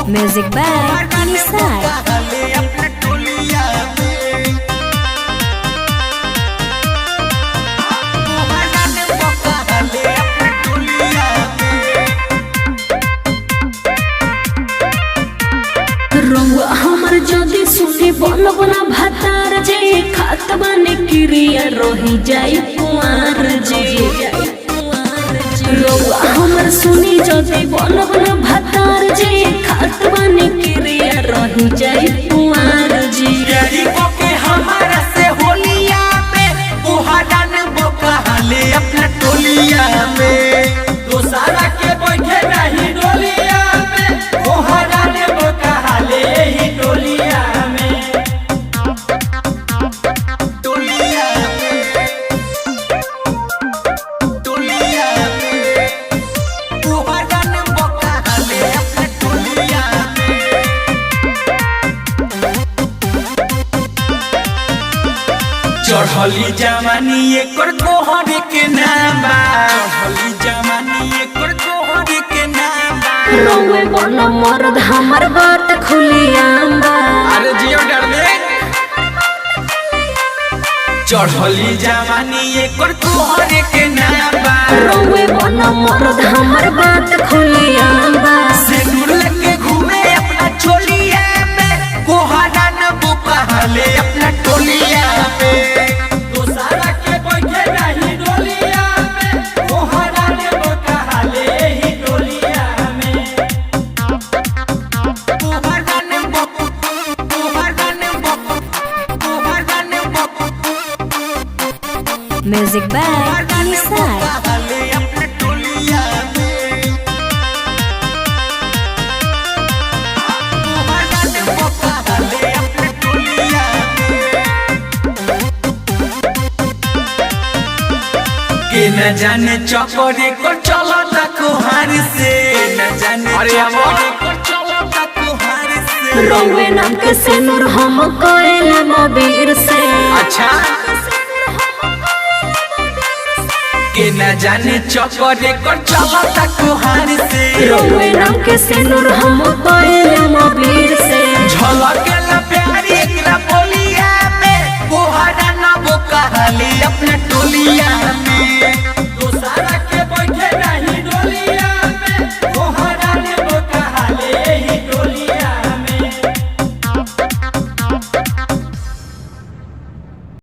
Music by Nisar. रउआ हमर जदी सुनी बनब ना भातार जे खात बाने क्रिया रही जाई कुंवार जे रउआ हमर सुनी जदी बनब ना भातार जे खात बाने क्रिया रही जाई कुंवार जे के हमारा से होलिया में बुहाडन बोकाले अपना टोलिया में दोसारा के बैठे नहीं डोलिया में बुहाडन बोकाले ही टोलिया में टोलिया में टोलिया में बुहाडन बोकाले अपना टोलिया में चढ़ली जवानी एकर तोहर के नाम बा चढ़ली जवानी एकर तोहर के नाम बा रउए बन मर्द हमर बात खुलियाम बा अरे जियो डरले चढ़ली जवानी एकर तोहर के नाम बा रउए बन मर्द हमर बात खुलियाम बा सिंदूर लेके घूमे अपना चोलिया में कोहरा न बुकाले अपना टोलिया में दोसारा के बैठे नहीं डोलिया में कोहरा न बुकाले ही टोलिया में कोहरा न कोहरा न कोहरा न Music by Nisar. बुकाले अपना टोलिया में कोहरा न बुकाले अपना टोलिया के न जाने चकोरे को चलो कुहार से न जाने चकोरे को चलो कुहार से रउए नाम के सिनुर हम करेला मबीर से अच्छा के न जाने चकोरे को चलो कुहार से रउए नाम के सिनुर हम करेला मबीर से झलक ला प्यारी एकरा बोलिया में कोहरा न बोकाली अपना टोलिया में